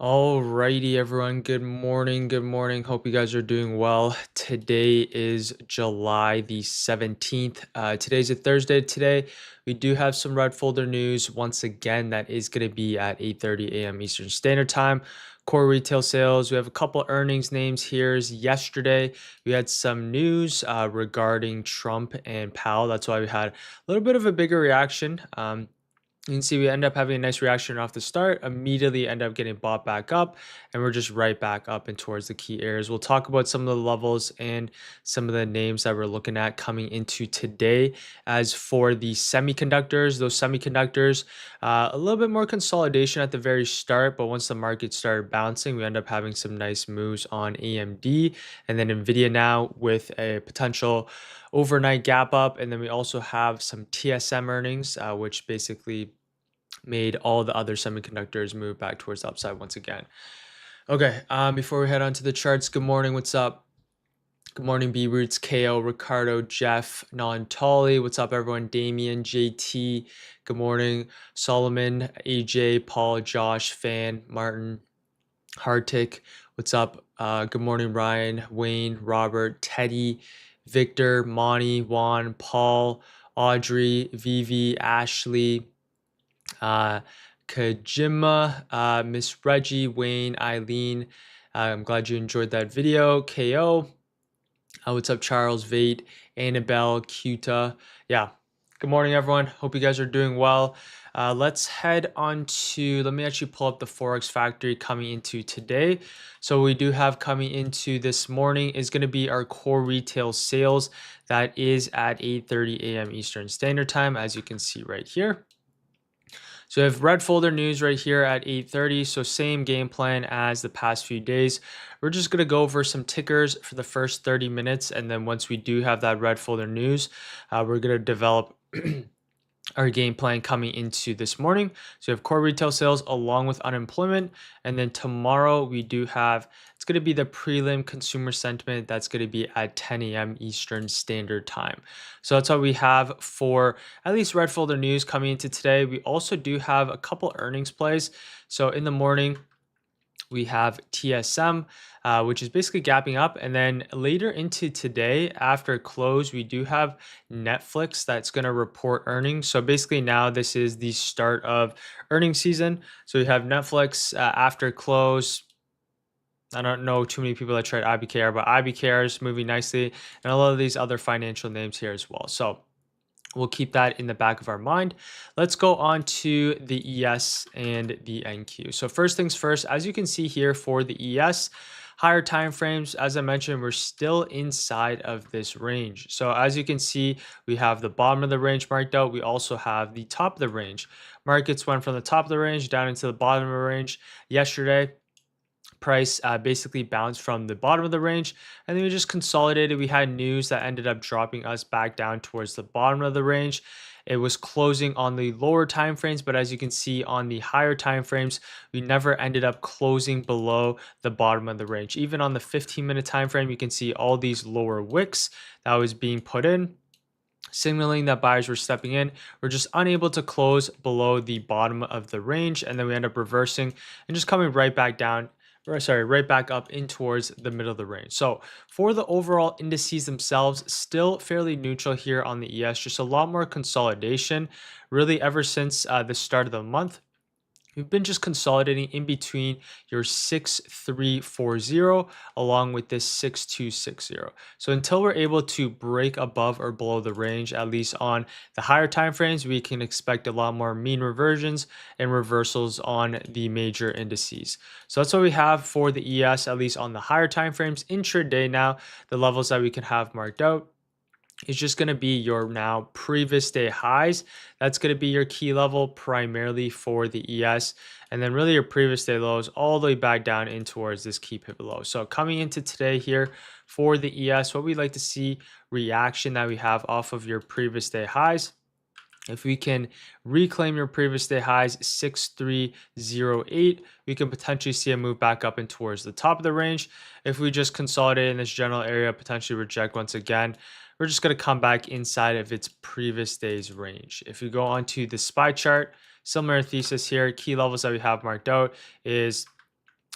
Alrighty, everyone. Good morning. Good morning. Hope you guys are doing well. Today is July the 17th. Today's a Thursday. Today, we do have some red folder news. Once again, that is going to be at 8:30 a.m. Eastern Standard Time. Core retail sales. We have a couple earnings names here. Yesterday, we had some news regarding Trump and Powell. That's why we had a little bit of a bigger reaction. You can see we end up having a nice reaction off the start, immediately end up getting bought back up, and we're just right back up and towards the key areas. We'll talk about some of the levels and some of the names that we're looking at coming into today. As for the semiconductors, those semiconductors, a little bit more consolidation at the very start, but once the market started bouncing, we end up having some nice moves on AMD and then NVIDIA now with a potential overnight gap up. And then we also have some TSM earnings, which basically made all the other semiconductors move back towards the upside once again. Okay, before we head on to the charts, good morning, what's up? Good morning, B Roots, KO, Ricardo, Jeff, Non Tolly. What's up, everyone? Damien, JT. Good morning, Solomon, AJ, Paul, Josh, Fan, Martin, Hartik. What's up? Good morning, Ryan, Wayne, Robert, Teddy, Victor, Monty, Juan, Paul, Audrey, Vivi, Ashley, uh, Kajima, Miss Reggie, Wayne, Eileen. I'm glad you enjoyed that video. KO. What's up, Charles, Vate, Annabelle, Cuta. Yeah. Good morning, everyone. Hope you guys are doing well. Let's head on to, let me actually pull up the Forex Factory coming into today. So we do have coming into this morning is going to be our core retail sales. That is at 8:30 a.m. Eastern Standard Time, as you can see right here. So we have red folder news right here at 8:30. So same game plan as the past few days. We're just going to go over some tickers for the first 30 minutes. And then once we do have that red folder news, we're going to develop our game plan coming into this morning. So we have core retail sales along with unemployment. And then tomorrow we do have, it's going to be the prelim consumer sentiment. That's going to be at 10 a.m. Eastern Standard Time. So that's what we have for at least red folder news coming into today. We also do have a couple earnings plays. So in the morning, we have TSM, which is basically gapping up. And then later into today, after close, we do have Netflix that's going to report earnings. So basically now this is the start of earnings season. So we have Netflix after close. I don't know too many people that trade IBKR, but IBKR is moving nicely. And a lot of these other financial names here as well. So we'll keep that in the back of our mind. Let's go on to the ES and the NQ. So first things first, as you can see here for the ES, higher time frames, as I mentioned, we're still inside of this range. So as you can see, we have the bottom of the range marked out. We also have the top of the range. Markets went from the top of the range down into the bottom of the range yesterday. Price basically bounced from the bottom of the range, and then we just consolidated. We had news that ended up dropping us back down towards the bottom of the range. It was closing on the lower time frames, but as you can see on the higher time frames, we never ended up closing below the bottom of the range. Even on the 15-minute time frame, you can see all these lower wicks that was being put in, signaling that buyers were stepping in. We're just unable to close below the bottom of the range, and then we end up reversing and just coming right back down, or sorry, right back up in towards the middle of the range. So for the overall indices themselves, still fairly neutral here on the ES, just a lot more consolidation really ever since the start of the month. We've been just consolidating in between your 6340 along with this 6260. So until we're able to break above or below the range, at least on the higher time frames, we can expect a lot more mean reversions and reversals on the major indices. So that's what we have for the ES, at least on the higher time frames. Intraday now, the levels that we can have marked out is just going to be your now previous day highs. That's going to be your key level primarily for the ES, and then really your previous day lows all the way back down in towards this key pivot low. So coming into today here for the ES, what we'd like to see reaction that we have off of your previous day highs. If we can reclaim your previous day highs 6308, we can potentially see a move back up and towards the top of the range. If we just consolidate in this general area, potentially reject once again, we're just going to come back inside of its previous day's range. If we go onto the SPY chart, similar thesis here. Key levels that we have marked out is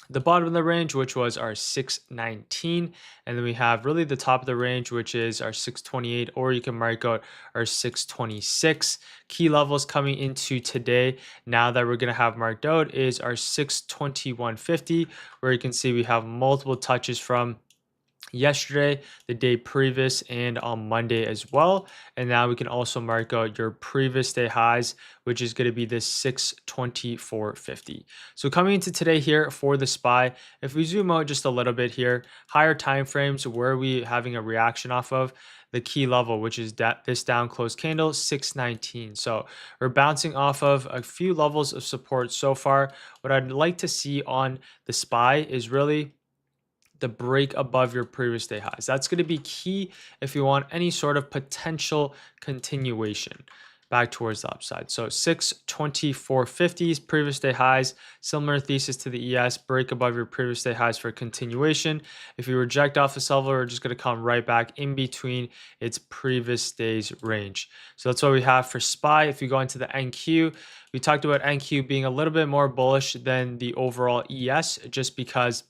the bottom of the range, which was our 619, and then we have really the top of the range, which is our 628, or you can mark out our 626. Key levels coming into today, now that we're going to have marked out, is our 621.50, where you can see we have multiple touches from yesterday, the day previous, and on Monday as well. And now we can also mark out your previous day highs, which is going to be this 624.50. So coming into today here for the SPY, if we zoom out just a little bit here, higher time frames, where are we having a reaction off of? The key level, which is this down close candle, 619. So we're bouncing off of a few levels of support so far. What I'd like to see on the SPY is really the break above your previous day highs. That's going to be key if you want any sort of potential continuation back towards the upside. So 624.50's previous day highs, similar thesis to the ES, break above your previous day highs for continuation. If you reject off this level, we're just going to come right back in between its previous day's range. So that's what we have for SPY. If you go into the NQ, we talked about NQ being a little bit more bullish than the overall ES, just because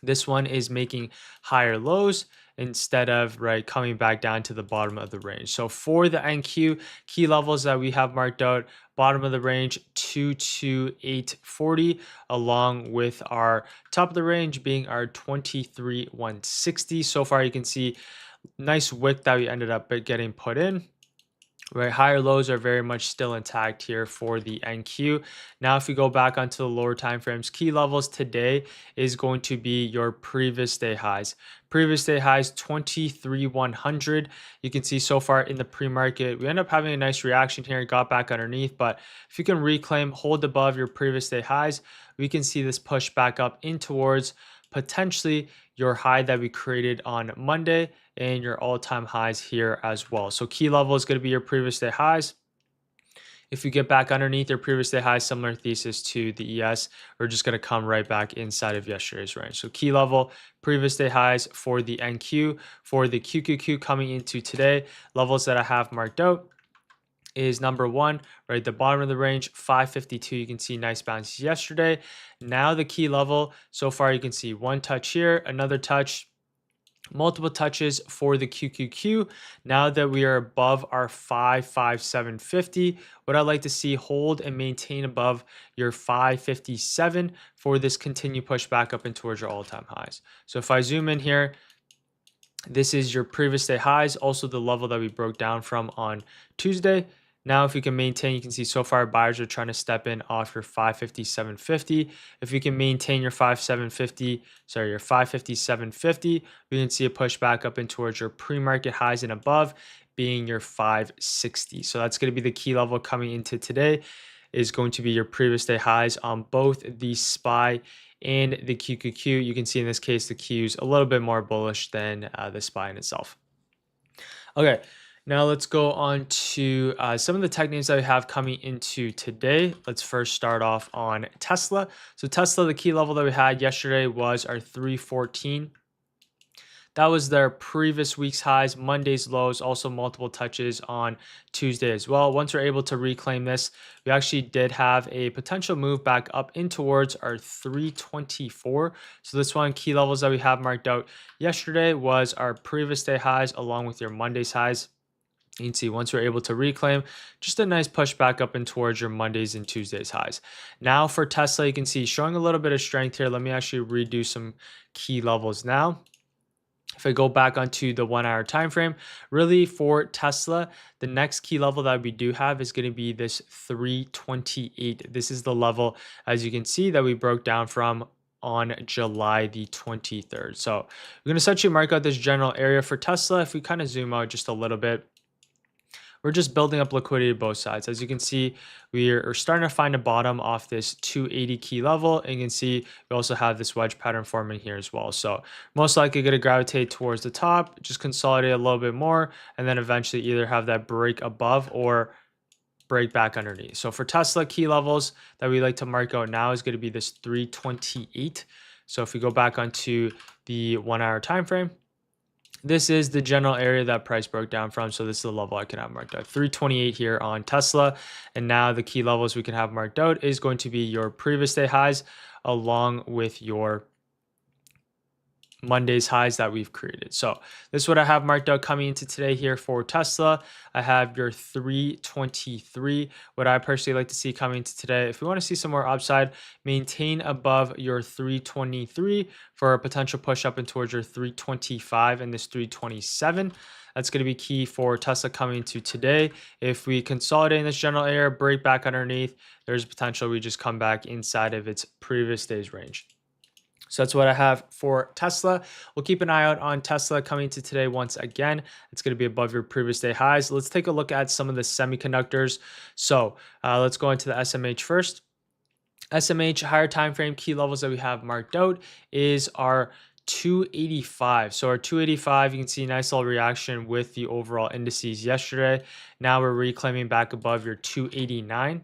this one is making higher lows instead of coming back down to the bottom of the range. So for the NQ, key levels that we have marked out, bottom of the range 22840, along with our top of the range being our 23,160. So far you can see nice wick that we ended up getting put in. Right, higher lows are very much still intact here for the NQ. Now, if we go back onto the lower time frames, key levels today is going to be your previous day highs. Previous day highs 23,100. You can see so far in the pre-market, we end up having a nice reaction here, got back underneath. But if you can reclaim, hold above your previous day highs, we can see this push back up in towards potentially your high that we created on Monday and your all-time highs here as well. So key level is going to be your previous day highs. If you get back underneath your previous day highs, similar thesis to the ES, we're just going to come right back inside of yesterday's range. So key level, previous day highs for the NQ. For the QQQ coming into today, levels that I have marked out is number one, right, the bottom of the range, 552. You can see nice bounce yesterday. Now the key level, so far you can see one touch here, another touch, multiple touches for the QQQ. Now that we are above our 55750, what I'd like to see hold and maintain above your 557 for this continued push back up and towards your all-time highs. So if I zoom in here, this is your previous day highs, also the level that we broke down from on Tuesday. Now, if we can maintain, you can see so far buyers are trying to step in off your 557.50. If we can maintain your 557.50, we can see a push back up in towards your pre-market highs and above, being your 560. So that's going to be the key level coming into today, is going to be your previous day highs on both the SPY and the QQQ. You can see in this case, the Q is a little bit more bullish than the SPY in itself. Okay, now let's go on to some of the tech names that we have coming into today. Let's first start off on Tesla. So Tesla, the key level that we had yesterday was our 314. That was their previous week's highs, Monday's lows, also multiple touches on Tuesday as well. Once we're able to reclaim this, we actually did have a potential move back up in towards our 324. So this one, key levels that we have marked out yesterday was our previous day highs along with your Monday's highs. You can see once we're able to reclaim, just a nice push back up and towards your Mondays and Tuesdays highs. Now for Tesla, you can see showing a little bit of strength here. Let me actually redo some key levels now. If I go back onto the 1 hour time frame, really for Tesla, the next key level that we do have is going to be this 328. This is the level, as you can see, that we broke down from on July the 23rd. So we're going to essentially mark out this general area for Tesla. If we kind of zoom out just a little bit, we're just building up liquidity both sides. As you can see, we are starting to find a bottom off this 280 key level. And you can see we also have this wedge pattern forming here as well. So most likely going to gravitate towards the top, just consolidate a little bit more, and then eventually either have that break above or break back underneath. So for Tesla, key levels that we like to mark out now is going to be this 328. So if we go back onto the 1 hour time frame, This is the general area that price broke down from. So this is the level I can have marked out. 328 here on Tesla. And now the key levels we can have marked out is going to be your previous day highs along with your Monday's highs that we've created. So this is what I have marked out coming into today here for Tesla. I have your 323. What I personally like to see coming into today, if we want to see some more upside, maintain above your 323 for a potential push up and towards your 325 and this 327. That's going to be key for Tesla coming into today. If we consolidate in this general area, break back underneath, there's potential we just come back inside of its previous day's range. So that's what I have for Tesla. We'll keep an eye out on Tesla coming to today once again. It's going to be above your previous day highs. Let's take a look at some of the semiconductors. So let's go into the SMH first. SMH higher time frame key levels that we have marked out is our 285. So our 285, you can see a nice little reaction with the overall indices yesterday. Now we're reclaiming back above your 289.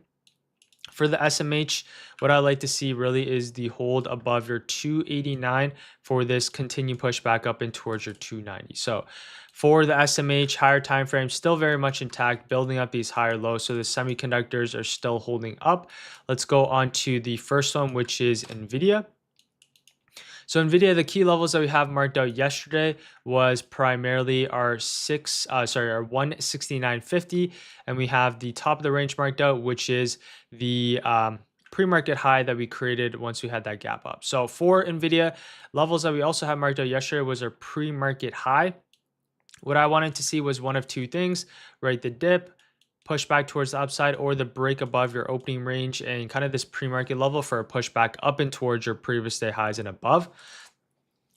For the SMH, what I like to see really is the hold above your 289 for this continued push back up and towards your 290. So for the SMH, higher time frame still very much intact, building up these higher lows. So the semiconductors are still holding up. Let's go on to the first one, which is NVIDIA. So NVIDIA, the key levels that we have marked out yesterday was primarily our our 169.50, and we have the top of the range marked out, which is the pre-market high that we created once we had that gap up. So for NVIDIA, levels that we also have marked out yesterday was our pre-market high. What I wanted to see was one of two things, right? The dip, push back towards the upside, or the break above your opening range and kind of this pre-market level for a push back up and towards your previous day highs and above.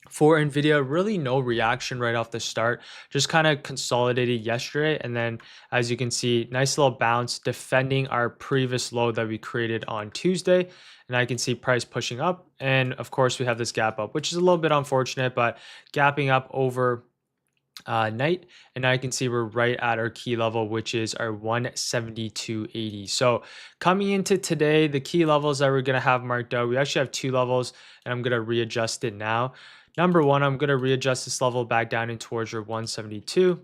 For NVIDIA, really no reaction right off the start, just kind of consolidated yesterday. And then as you can see, nice little bounce defending our previous low that we created on Tuesday. And I can see price pushing up. And of course, we have this gap up, which is a little bit unfortunate, but gapping up over night, and now you can see we're right at our key level, which is our 172.80. So coming into today, the key levels that we're going to have marked out, we actually have two levels, and I'm going to readjust it now. Number one, I'm going to readjust this level back down in towards your 172.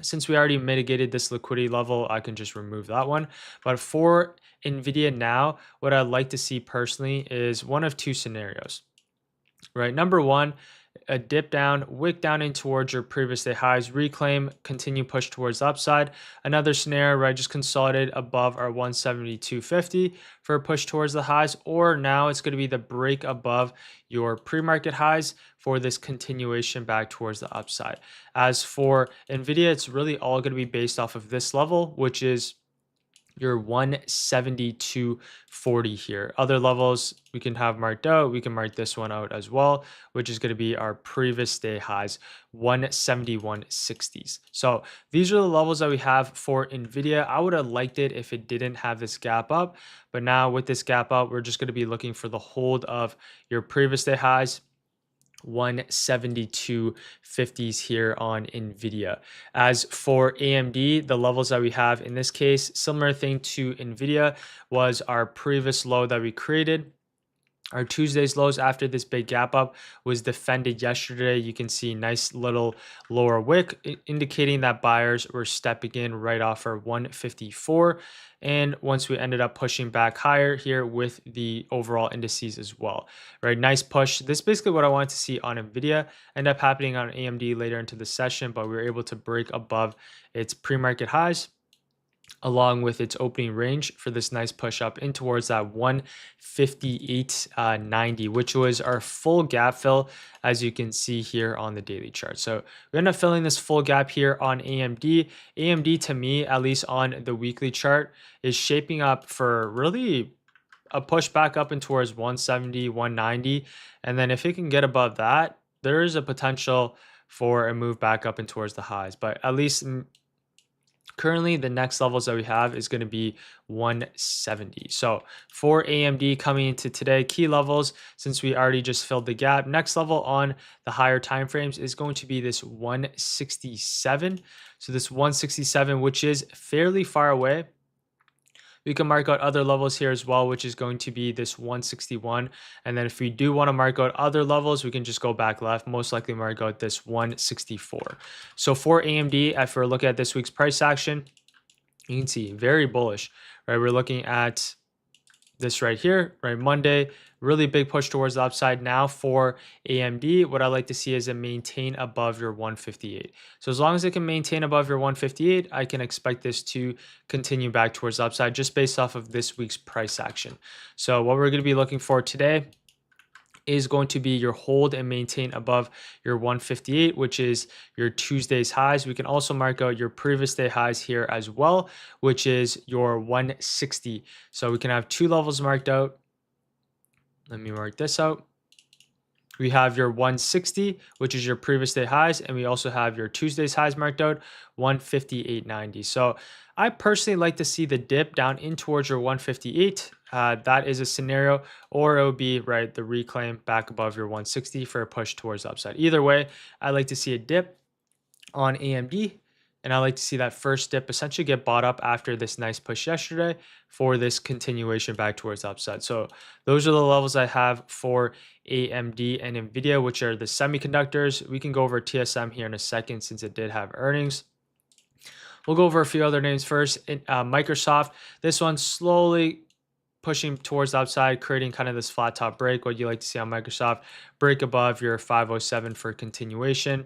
Since we already mitigated this liquidity level, I can just remove that one. But for NVIDIA now, what I'd like to see personally is one of two scenarios, right? Number one, a dip down, wick down in towards your previous day highs, reclaim, continue push towards the upside. Another scenario where I just consolidate above our 172.50 for a push towards the highs, or now it's going to be the break above your pre-market highs for this continuation back towards the upside. As for NVIDIA, it's really all going to be based off of this level, which is your 172.40 here. Other levels we can have marked out. We can mark this one out as well, which is going to be our previous day highs, 171.60s. So these are the levels that we have for NVIDIA. I would have liked it if it didn't have this gap up, but now with this gap up, we're just going to be looking for the hold of your previous day highs, 172.50s here on NVIDIA. As for AMD, the levels that we have in this case, similar thing to NVIDIA, was our previous low that we created. Our Tuesday's lows after this big gap up was defended yesterday. You can see nice little lower wick indicating that buyers were stepping in right off our 154. And once we ended up pushing back higher here with the overall indices as well, right? Nice push. This is basically what I wanted to see on NVIDIA. End up happening on AMD later into the session, but we were able to break above its pre-market highs along with its opening range for this nice push up in towards that 158.90, which was our full gap fill, as you can see here on the daily chart. So we end up filling this full gap here on AMD. AMD, to me, at least on the weekly chart, is shaping up for really a push back up in towards 170, 190. And then if it can get above that, there is a potential for a move back up and towards the highs. But at least currently, the next levels that we have is going to be 170. So for AMD coming into today, key levels, since we already just filled the gap, next level on the higher time frames is going to be this 167. So this 167, which is fairly far away We can mark out other levels here as well, which is going to be this 161. And then if we do want to mark out other levels, we can just go back left, most likely mark out this 164. So for AMD, if we're looking at this week's price action, you can see very bullish, right? We're looking at this right here, right? Monday, really big push towards the upside. Now for AMD, what I like to see is a maintain above your 158. So as long as it can maintain above your 158, I can expect this to continue back towards the upside just based off of this week's price action. So what we're going to be looking for today is going to be your hold and maintain above your 158, which is your Tuesday's highs. We can also mark out your previous day highs here as well, which is your 160. So we can have two levels marked out. Let me mark this out. We have your 160, which is your previous day highs, and we also have your Tuesday's highs marked out, 158.90. So I personally like to see the dip down in towards your 158. That is a scenario, or it would be right the reclaim back above your 160 for a push towards the upside. Either way, I like to see a dip on AMD. And I like to see that first dip essentially get bought up after this nice push yesterday for this continuation back towards the upside. So those are the levels I have for AMD and NVIDIA, which are the semiconductors. We can go over TSM here in a second since it did have earnings. We'll go over a few other names first. Microsoft, this one slowly pushing towards the upside, creating kind of this flat top break. What you like to see on Microsoft, break above your 507 for continuation.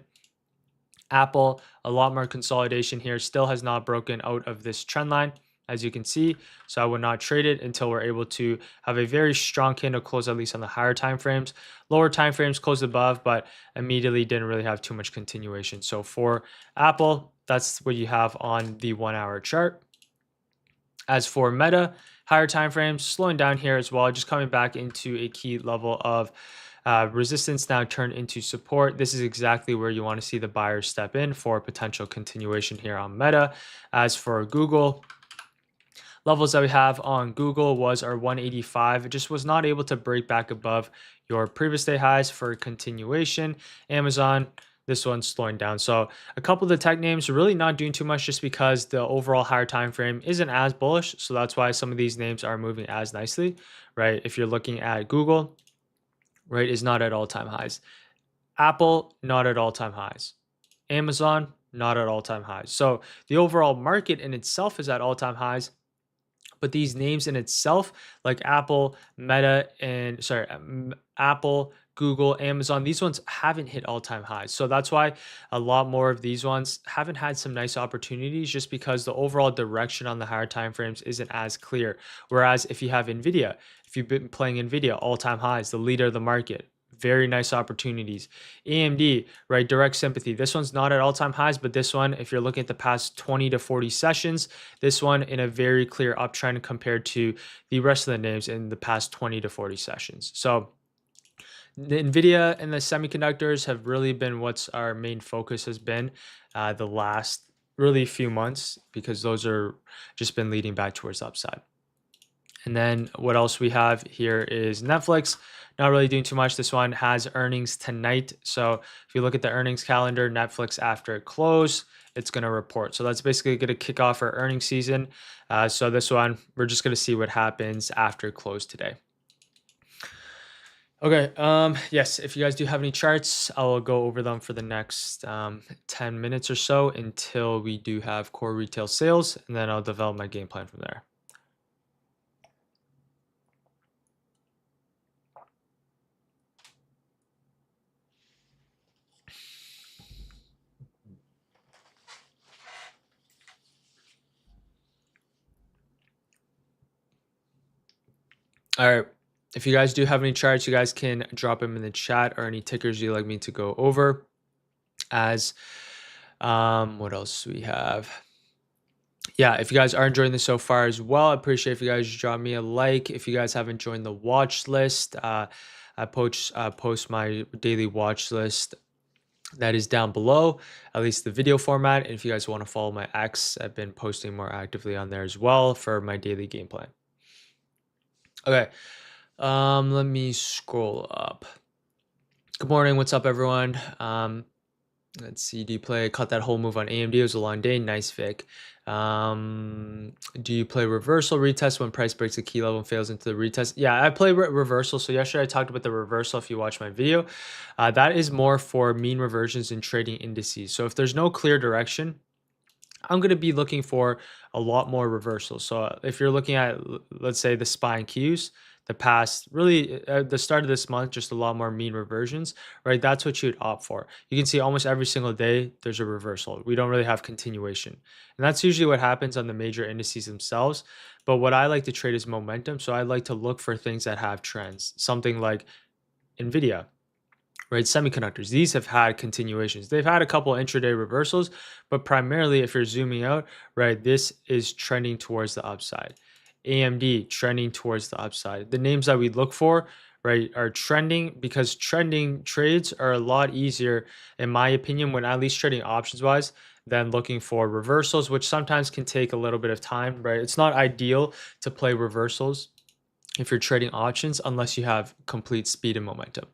Apple, a lot more consolidation here, still has not broken out of this trend line, as you can see. So I would not trade it until we're able to have a very strong candle close, at least on the higher time frames. Lower time frames closed above, but immediately didn't really have too much continuation. So for Apple, that's what you have on the 1 hour chart. As for Meta, higher time frames slowing down here as well, just coming back into a key level of resistance now turned into support. This is exactly where you want to see the buyers step in for potential continuation here on Meta. As for Google, levels that we have on Google was our 185. It just was not able to break back above your previous day highs for continuation. Amazon, this one's slowing down. So a couple of the tech names are really not doing too much just because the overall higher time frame isn't as bullish. So that's why some of these names are moving as nicely, right? If you're looking at Google, right, is not at all-time highs. Apple, not at all-time highs. Amazon, not at all-time highs. So the overall market in itself is at all-time highs, but these names in itself, like Apple, Meta, and Apple, Google, Amazon, these ones haven't hit all-time highs. So that's why a lot more of these ones haven't had some nice opportunities just because the overall direction on the higher time frames isn't as clear. Whereas if you have NVIDIA, if you've been playing NVIDIA, all-time highs, the leader of the market, very nice opportunities. AMD, right, direct sympathy. This one's not at all-time highs, but this one, if you're looking at the past 20 to 40 sessions, this one in a very clear uptrend compared to the rest of the names in the past 20 to 40 sessions. So the NVIDIA and the semiconductors have really been what's our main focus has been the last really few months because those are just been leading back towards the upside. And then what else we have here is Netflix. Not really doing too much. This one has earnings tonight. So if you look at the earnings calendar, Netflix after it close, it's going to report. So that's basically going to kick off our earnings season. So this one, we're just going to see what happens after close today. Okay, yes, if you guys do have any charts, I will go over them for the next 10 minutes or so until we do have core retail sales, and then I'll develop my game plan from there. All right. If you guys do have any charts, you guys can drop them in the chat or any tickers you'd like me to go over. As what else do we have? Yeah, if you guys are enjoying this so far as well, I appreciate if you guys drop me a like. If you guys haven't joined the watch list, I post my daily watch list that is down below, at least the video format. And if you guys want to follow my X, I've been posting more actively on there as well for my daily game plan. Okay. Let me scroll up. Good morning. What's up, everyone? Let's see. Do you play cut that whole move on AMD? It was a long day. Nice, Vic. Do you play reversal retest when price breaks a key level and fails into the retest? Yeah, I play reversal. So yesterday I talked about the reversal. If you watch my video, that is more for mean reversions and trading indices. So if there's no clear direction, I'm going to be looking for a lot more reversals. So if you're looking at, let's say, the SPY and Qs, the past, really at the start of this month, just a lot more mean reversions, right? That's what you'd opt for. You can see almost every single day there's a reversal. We don't really have continuation. And that's usually what happens on the major indices themselves. But what I like to trade is momentum. So I like to look for things that have trends, something like NVIDIA, right? Semiconductors, these have had continuations. They've had a couple intraday reversals, but primarily if you're zooming out, right, this is trending towards the upside. AMD trending towards the upside. The names that we look for, right, are trending, because trending trades are a lot easier, in my opinion, when at least trading options wise, than looking for reversals, which sometimes can take a little bit of time, right? It's not ideal to play reversals if you're trading options unless you have complete speed and momentum.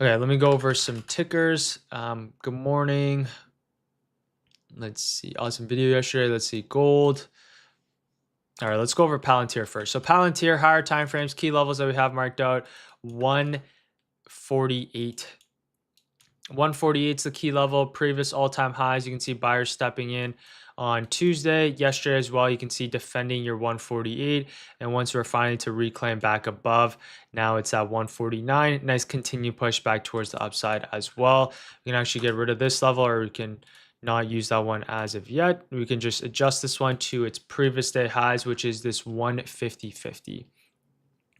Okay, let me go over some tickers. Good morning. Let's see. Awesome video yesterday. Let's see. Gold. All right, let's go over Palantir first. So Palantir, higher time frames, key levels that we have marked out, 148. 148 is the key level. Previous all-time highs. You can see buyers stepping in on Tuesday. Yesterday as well, you can see defending your 148. And once we're finally to reclaim back above, now it's at 149. Nice continued push back towards the upside as well. We can actually get rid of this level, or we can not use that one as of yet. We can just adjust this one to its previous day highs, which is this 150.50.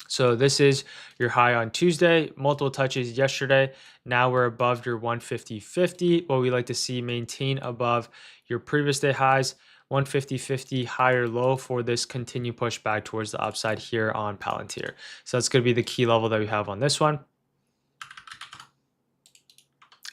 So this is your high on Tuesday, multiple touches yesterday. Now we're above your 150.50. What we like to see, maintain above your previous day highs, 150.50 higher low for this continued push back towards the upside here on Palantir. So that's going to be the key level that we have on this one.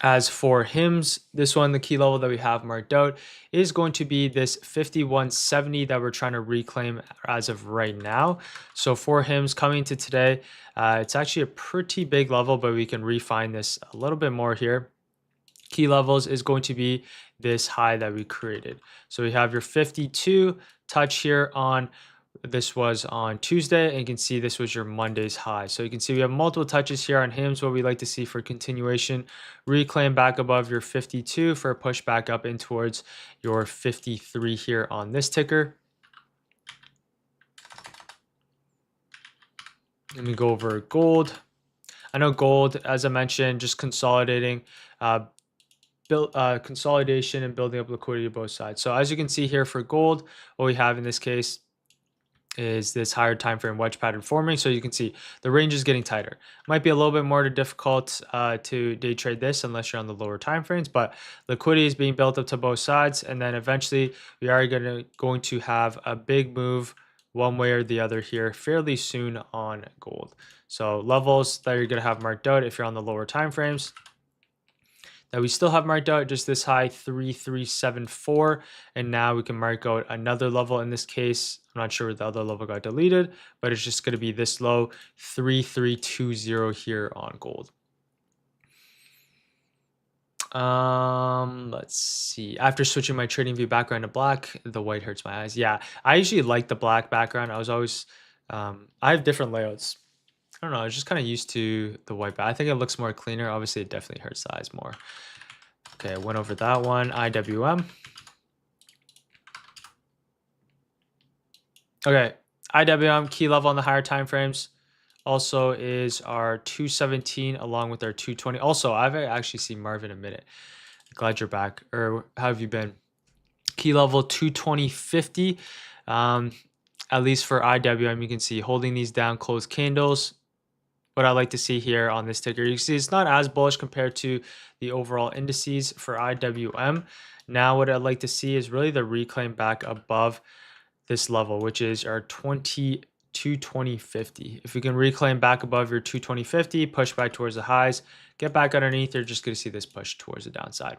As for HIMS, this one, the key level that we have marked out is going to be this 51.70 that we're trying to reclaim as of right now. So for HIMS coming to today, it's actually a pretty big level, but we can refine this a little bit more here. Key levels is going to be this high that we created. So we have your 52 touch here on, this was on Tuesday, and you can see this was your Monday's high. So you can see we have multiple touches here on HIMS. What we like to see for continuation, reclaim back above your 52 for a push back up in towards your 53 here on this ticker. Let me go over gold. I know gold, as I mentioned, just consolidating, consolidation and building up liquidity to both sides. So as you can see here for gold, what we have in this case is this higher time frame wedge pattern forming. So you can see the range is getting tighter. Might be a little bit more difficult to day trade this unless you're on the lower time frames, but liquidity is being built up to both sides, and then eventually we are going to have a big move one way or the other here fairly soon on gold. So levels that you're going to have marked out if you're on the lower time frames, that we still have marked out just this high 3374, and now we can mark out another level. In this case, I'm not sure where the other level got deleted, but it's just going to be this low 3320 here on gold. Let's see. After switching my trading view background to black, the white hurts my eyes. Yeah, I usually like the black background. I was always I have different layouts. I don't know, I was just kind of used to the white, but I think it looks more cleaner. Obviously, it definitely hurts the eyes more. Okay, I went over that one. IWM. Okay, IWM key level on the higher time frames also is our 217 along with our 220. Also, I've actually seen Marvin in a minute. Glad you're back. Or how have you been? Key level 220.50. At least for IWM, you can see holding these down, closed candles. What I like to see here on this ticker, you can see it's not as bullish compared to the overall indices for IWM. Now what I'd like to see is really the reclaim back above this level, which is our 220.50. If we can reclaim back above your 220.50, push back towards the highs, get back underneath, you're just going to see this push towards the downside.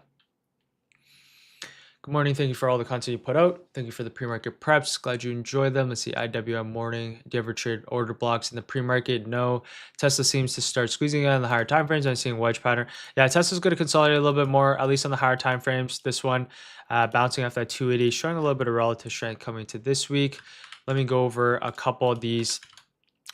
Good morning. Thank you for all the content you put out. Thank you for the pre-market preps. Glad you enjoy them. Let's see, IWM morning. Do you ever trade order blocks in the pre-market? No. Tesla seems to start squeezing out in the higher time frames. I'm seeing wedge pattern. Yeah, Tesla's going to consolidate a little bit more, at least on the higher time frames. This one bouncing off that 280, showing a little bit of relative strength coming to this week. Let me go over a couple of these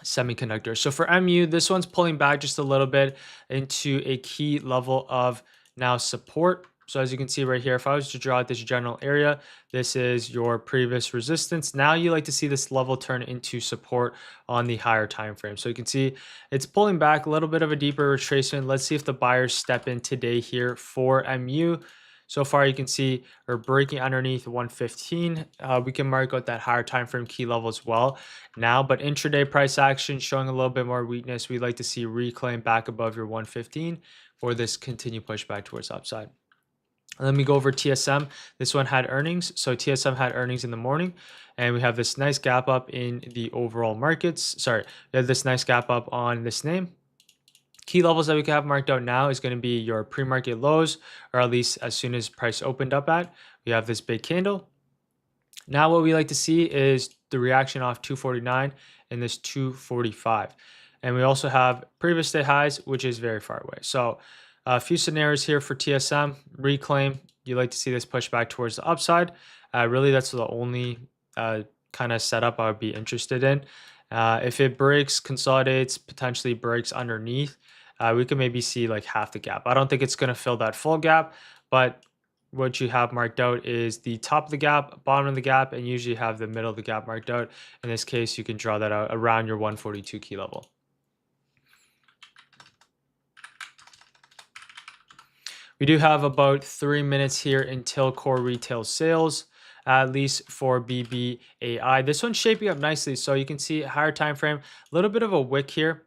semiconductors. So for MU, this one's pulling back just a little bit into a key level of now support. So as you can see right here, if I was to draw out this general area, this is your previous resistance. Now you like to see this level turn into support on the higher time frame. So you can see it's pulling back, a little bit of a deeper retracement. Let's see if the buyers step in today here for MU. So far, you can see we're breaking underneath 115. We can mark out that higher time frame key level as well now, but intraday price action showing a little bit more weakness. We'd like to see reclaim back above your 115 for this continued pushback towards upside. Let me go over TSM. This one had earnings. So TSM had earnings in the morning, and we have this nice gap up in the overall markets. Sorry, we have this nice gap up on this name. Key levels that we can have marked out now is going to be your pre-market lows, or at least as soon as price opened up at. We have this big candle. Now what we like to see is the reaction off 249 and this 245. And we also have previous day highs, which is very far away. So a few scenarios here for TSM. Reclaim, you like to see this push back towards the upside. Really, that's the only kind of setup I would be interested in. If it breaks, consolidates, potentially breaks underneath, we can maybe see like half the gap. I don't think it's going to fill that full gap, but what you have marked out is the top of the gap, bottom of the gap, and usually have the middle of the gap marked out. In this case, you can draw that out around your 142 key level. We do have about 3 minutes here until core retail sales, at least for BBAI. This one's shaping up nicely. So you can see higher time frame, a little bit of a wick here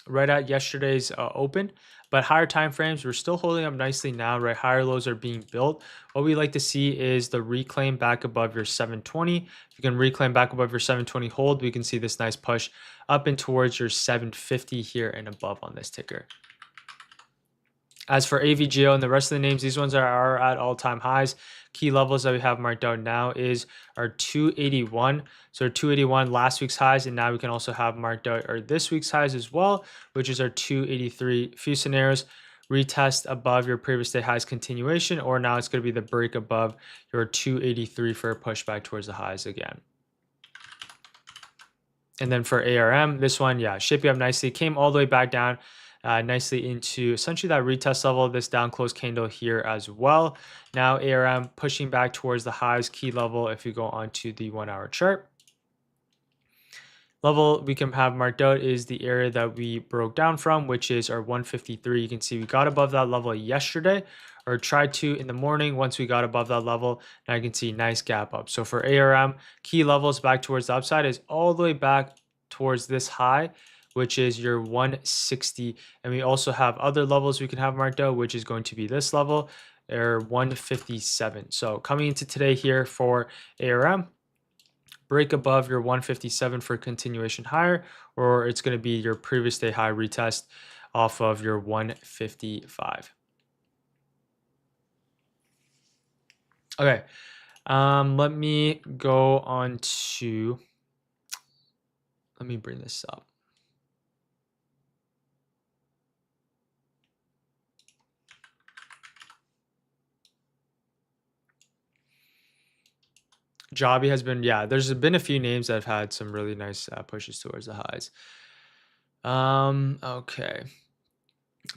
right at yesterday's open, but higher time frames, we're still holding up nicely now, right? Higher lows are being built. What we like to see is the reclaim back above your 720. If you can reclaim back above your 720 hold, we can see this nice push up and towards your 750 here and above on this ticker. As for AVGO and the rest of the names, these ones are at all-time highs. Key levels that we have marked out now is our 281. So 281 last week's highs, and now we can also have marked out our this week's highs as well, which is our 283. Few scenarios, retest above your previous day highs continuation, or now it's going to be the break above your 283 for a pushback towards the highs again. And then for ARM, this one, yeah, shaping up nicely, came all the way back down nicely into essentially that retest level, this down close candle here as well. Now ARM pushing back towards the highs key level if you go onto the 1 hour chart. Level we can have marked out is the area that we broke down from, which is our 153. You can see we got above that level yesterday, or tried to in the morning. Once we got above that level, now you can see nice gap up. So for ARM, key levels back towards the upside is all the way back towards this high, which is your 160. And we also have other levels we can have marked out, which is going to be this level, or 157. So coming into today here for ARM, break above your 157 for continuation higher, or it's going to be your previous day high retest off of your 155. Okay, let me go on to, let me bring this up. Jobby has been, yeah, there's been a few names that have had some really nice pushes towards the highs. Okay.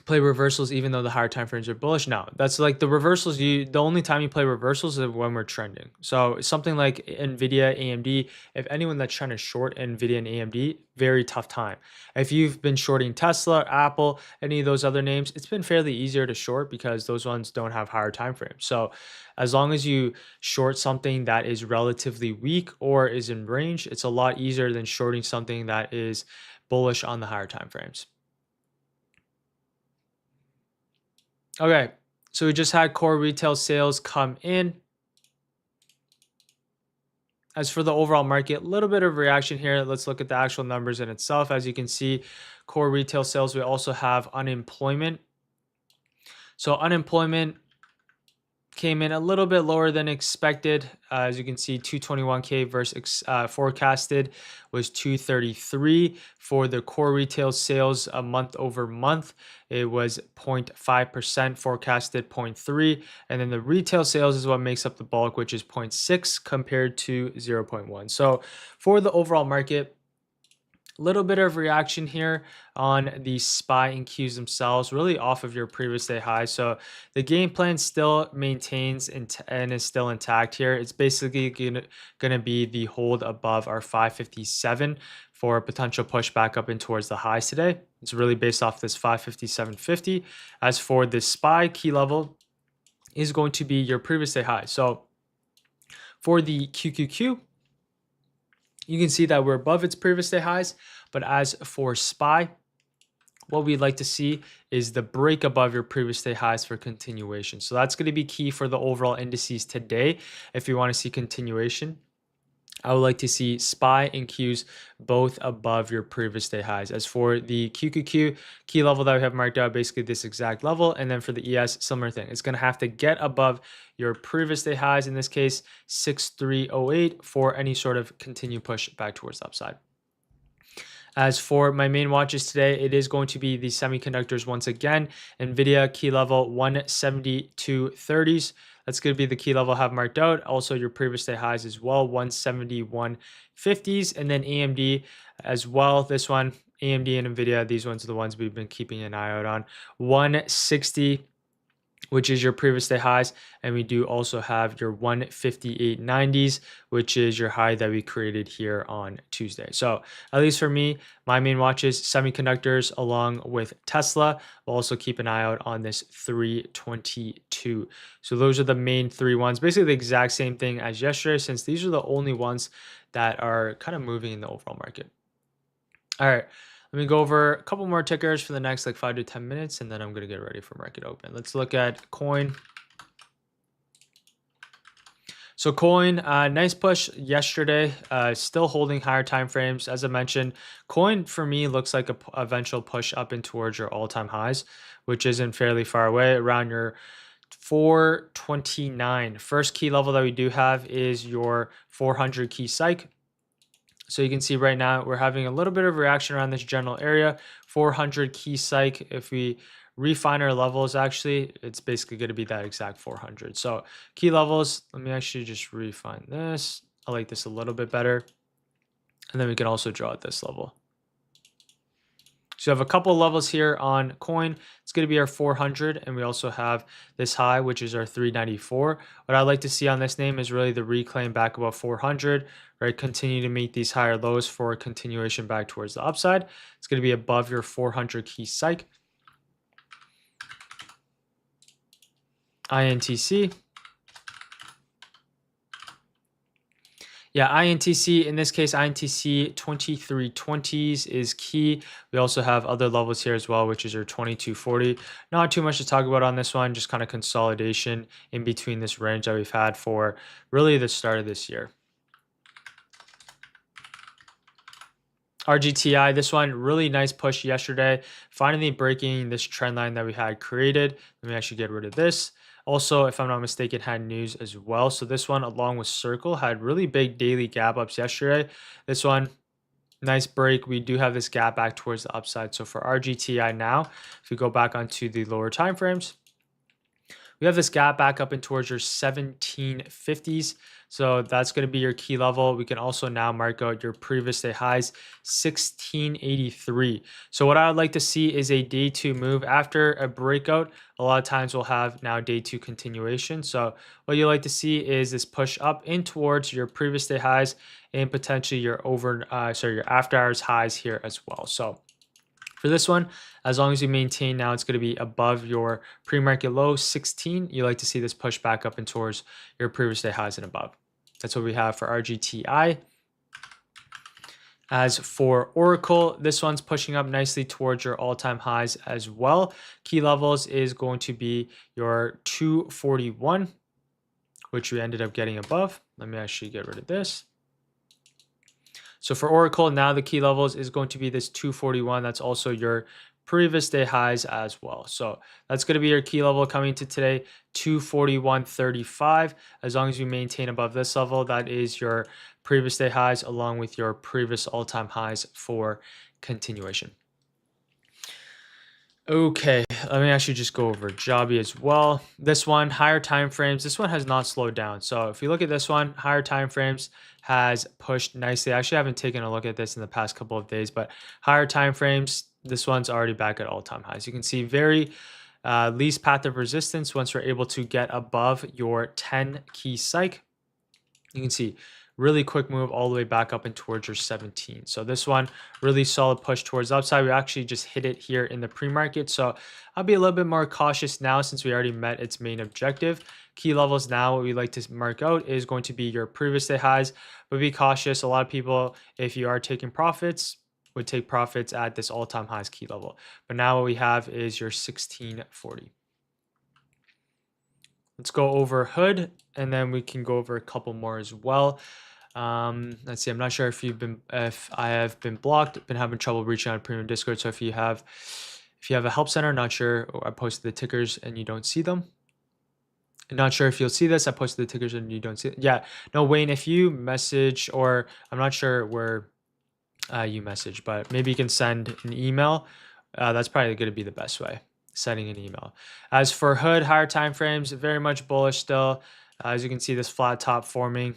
Play reversals even though the higher time frames are bullish. No, that's like the reversals. The only time you play reversals is when we're trending. So something like Nvidia, AMD, if anyone that's trying to short Nvidia and AMD, very tough time. If you've been shorting Tesla, Apple, any of those other names, it's been fairly easier to short because those ones don't have higher time frames. So as long as you short something that is relatively weak or is in range, it's a lot easier than shorting something that is bullish on the higher time frames. Okay, so we just had core retail sales come in. As for the overall market, a little bit of reaction here. Let's look at the actual numbers in itself. As you can see, core retail sales, we also have unemployment. So unemployment came in a little bit lower than expected. As you can see, 221K versus forecasted was 233. For the core retail sales month over month, it was 0.5%, forecasted 0.3. And then the retail sales is what makes up the bulk, which is 0.6 compared to 0.1. So for the overall market, little bit of reaction here on the SPY and Qs themselves, really off of your previous day high. So the game plan still maintains and is still intact here. It's basically gonna be the hold above our 557 for a potential pushback up in towards the highs today. It's really based off this 557.50. As for the SPY, key level is going to be your previous day high. So for the QQQ, you can see that we're above its previous day highs, but as for SPY, what we'd like to see is the break above your previous day highs for continuation. So that's going to be key for the overall indices today. If you want to see continuation, I would like to see SPY and Qs both above your previous day highs. As for the QQQ key level that we have marked out, basically this exact level. And then for the ES, similar thing. It's going to have to get above your previous day highs, in this case, 6308, for any sort of continued push back towards the upside. As for my main watches today, it is going to be the semiconductors once again. NVIDIA key level 172.30s. That's going to be the key level I have marked out. Also your previous day highs as well, 171.50s. And then AMD as well. This one, AMD and NVIDIA, these ones are the ones we've been keeping an eye out on. 160, which is your previous day highs. And we do also have your 158.90s, which is your high that we created here on Tuesday. So at least for me, my main watches, semiconductors along with Tesla. We'll also keep an eye out on this 322. So those are the main three ones, basically the exact same thing as yesterday, since these are the only ones that are kind of moving in the overall market. All right. Let me go over a couple more tickers for the next like 5 to 10 minutes, and then I'm going to get ready for market open. Let's look at coin. So coin, nice push yesterday, still holding higher time frames. As I mentioned, coin for me looks like a eventual push up in towards your all-time highs, which isn't fairly far away, around your 429. First key level that we do have is your 400 key psych. So you can see right now we're having a little bit of reaction around this general area, 400 key psych. If we refine our levels, actually, it's basically going to be that exact 400. So key levels, let me actually just refine this. I like this a little bit better. And then we can also draw at this level. So you have a couple levels here on coin. It's going to be our 400, and we also have this high, which is our 394. What I'd like to see on this name is really the reclaim back above 400, right? Continue to meet these higher lows for a continuation back towards the upside. It's going to be above your 400 key psych. INTC. Yeah, INTC, in this case, INTC 2320s is key. We also have other levels here as well, which is your 2240. Not too much to talk about on this one, just kind of consolidation in between this range that we've had for really the start of this year. RGTI, this one, really nice push yesterday, finally breaking this trend line that we had created. Let me actually get rid of this. Also, if I'm not mistaken, had news as well. So this one, along with Circle, had really big daily gap ups yesterday. This one, nice break. We do have this gap back towards the upside. So for RGTI now, if we go back onto the lower time frames, we have this gap back up in towards your 1750s. So that's going to be your key level. We can also now mark out your previous day highs, 1683. So what I would like to see is a day two move after a breakout. A lot of times we'll have now day two continuation. So what you like to see is this push up in towards your previous day highs and potentially your your after hours highs here as well. So for this one, as long as you maintain now, it's going to be above your pre-market low 16. You like to see this push back up and towards your previous day highs and above. That's what we have for RGTI. As for Oracle, this one's pushing up nicely towards your all-time highs as well. Key levels is going to be your 241, which we ended up getting above. Let me actually get rid of this. So for Oracle, now the key levels is going to be this 241. That's also your previous day highs as well. So that's going to be your key level coming to today, 241.35. As long as you maintain above this level, that is your previous day highs along with your previous all-time highs for continuation. Okay, let me actually just go over Jobby as well. This one, higher time frames. This one has not slowed down. So if you look at this one, higher time frames has pushed nicely. I actually haven't taken a look at this in the past couple of days, but higher time frames, this one's already back at all-time highs. You can see very least path of resistance once we're able to get above your 10 key psych. You can see really quick move all the way back up and towards your 17. So this one, really solid push towards upside. We actually just hit it here in the pre-market. So I'll be a little bit more cautious now since we already met its main objective. Key levels now, what we like to mark out is going to be your previous day highs, but be cautious. A lot of people, if you are taking profits, would take profits at this all-time highs key level. But now what we have is your 1640. Let's go over hood, and then we can go over a couple more as well. Let's see. I'm not sure if I have been blocked, been having trouble reaching out premium Discord. So if you have a help center, not sure, or I posted the tickers and you don't see them. Not sure if you'll see this. I posted the tickers and you don't see it. Yeah, no, Wayne, if you message, or I'm not sure where you message, but maybe you can send an email. That's probably going to be the best way, sending an email. As for hood, higher time frames, very much bullish still. As you can see, this flat top forming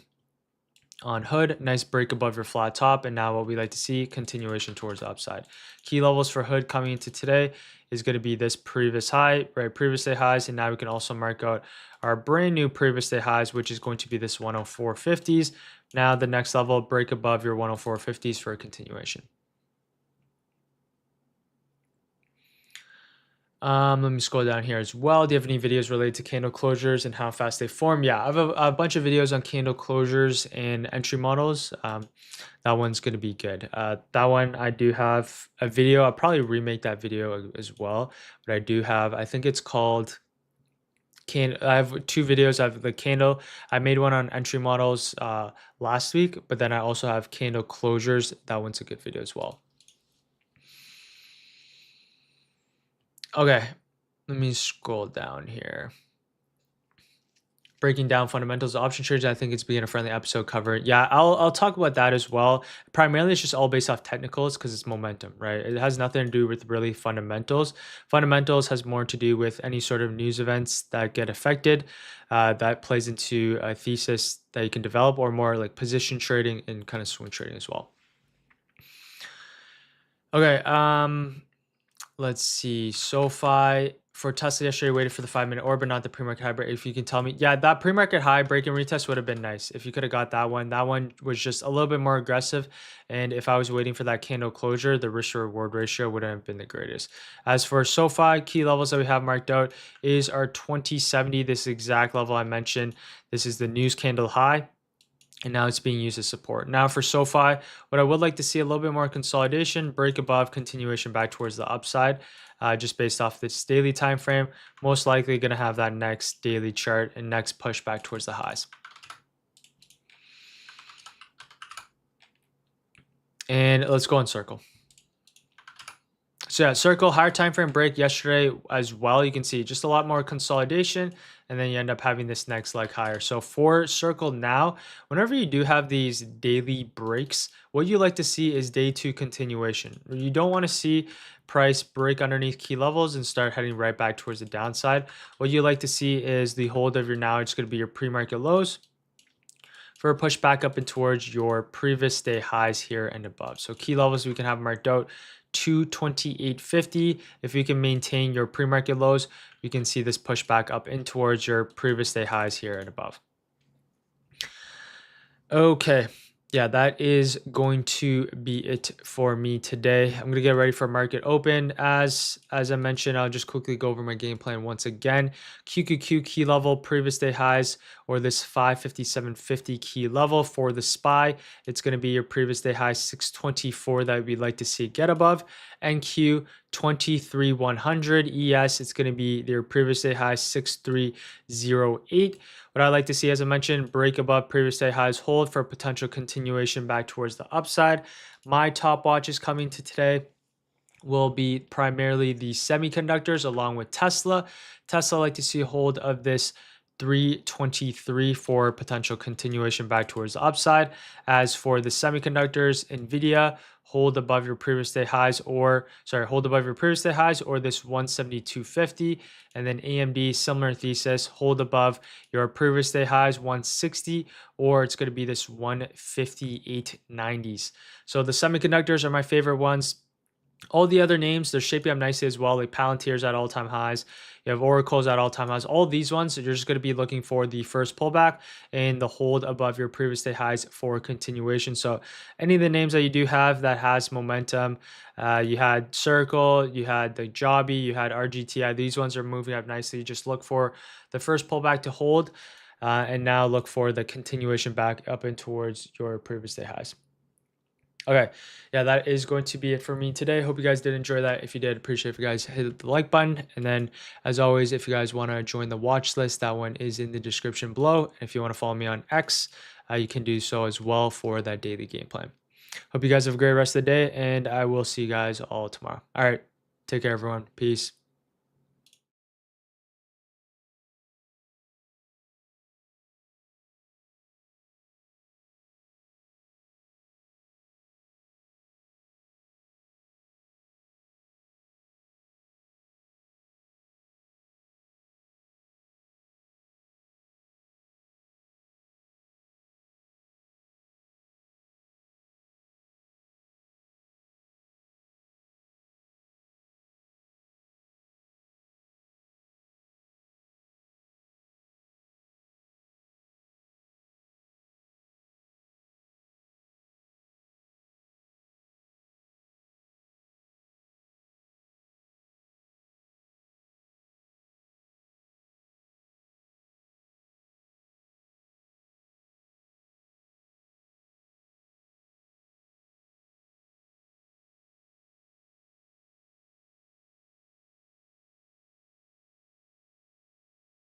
on hood, nice break above your flat top, and now what we like to see, continuation towards the upside. Key levels for hood coming into today is going to be this previous high, right? Previous day highs, and now we can also mark out our brand new previous day highs, which is going to be this 104.50s. Now the next level, break above your 104.50s for a continuation. Let me scroll down here as well. Do you have any videos related to candle closures and how fast they form? Yeah, I have a bunch of videos on candle closures and entry models. That one's going to be good. That one, I do have a video. I'll probably remake that video as well. But I do have, I think it's called, I have two videos. I have the candle. I made one on entry models last week, but then I also have candle closures. That one's a good video as well. Okay, let me scroll down here. Breaking down fundamentals of option trades. I think it's being a friendly episode covered. Yeah, I'll talk about that as well. Primarily, it's just all based off technicals because it's momentum, right? It has nothing to do with really fundamentals. Fundamentals has more to do with any sort of news events that get affected. That plays into a thesis that you can develop, or more like position trading and kind of swing trading as well. Okay, let's see. SoFi for Tesla yesterday waited for the 5-minute orb, but not the pre-market high break. If you can tell me, yeah, that pre-market high break and retest would have been nice if you could have got that one. That one was just a little bit more aggressive, and if I was waiting for that candle closure, the risk to reward ratio wouldn't have been the greatest. As for SoFi, key levels that we have marked out is our 2070. This exact level I mentioned. This is the news candle high, and now it's being used as support. Now for SoFi, what I would like to see a little bit more consolidation, break above, continuation back towards the upside, just based off this daily time frame. Most likely going to have that next daily chart and next push back towards the highs. And let's go on Circle. So yeah, Circle, higher time frame break yesterday as well. You can see just a lot more consolidation, and then you end up having this next leg higher. So for Circle now, whenever you do have these daily breaks, what you like to see is day two continuation. You don't want to see price break underneath key levels and start heading right back towards the downside. What you like to see is the hold of your now, it's going to be your pre-market lows for a push back up and towards your previous day highs here and above. So key levels we can have marked out 228.50. If you can maintain your pre-market lows, you can see this push back up in towards your previous day highs here and above. Okay, yeah, that is going to be it for me today. I'm gonna get ready for market open. As I mentioned, I'll just quickly go over my game plan once again. QQQ key level, previous day highs, or this 557.50 key level for the SPY. It's gonna be your previous day high 624 that we'd like to see get above. NQ 23,100 ES, it's going to be their previous day high 6308. What I like to see, as I mentioned, break above previous day highs, hold for potential continuation back towards the upside. My top watch is coming to today will be primarily the semiconductors along with Tesla. Tesla, I like to see a hold of this 323 for potential continuation back towards the upside. As for the semiconductors, Nvidia, hold above your previous day highs, or hold above your previous day highs or this 172.50. And then AMD, similar thesis, hold above your previous day highs 160, or it's going to be this 158.90s. So the semiconductors are my favorite ones. All the other names, they're shaping up nicely as well. Like Palantir's at all-time highs. You have Oracle's at all-time highs. All these ones, you're just going to be looking for the first pullback and the hold above your previous day highs for continuation. So any of the names that you do have that has momentum, you had Circle, you had the Jobby, you had RGTI. These ones are moving up nicely. Just look for the first pullback to hold, and now look for the continuation back up and towards your previous day highs. Okay, yeah, that is going to be it for me today. Hope you guys did enjoy that. If you did, appreciate if you guys hit the like button. And then, as always, if you guys want to join the watch list, that one is in the description below. And if you want to follow me on X, you can do so as well for that daily game plan. Hope you guys have a great rest of the day, and I will see you guys all tomorrow. All right, take care, everyone. Peace.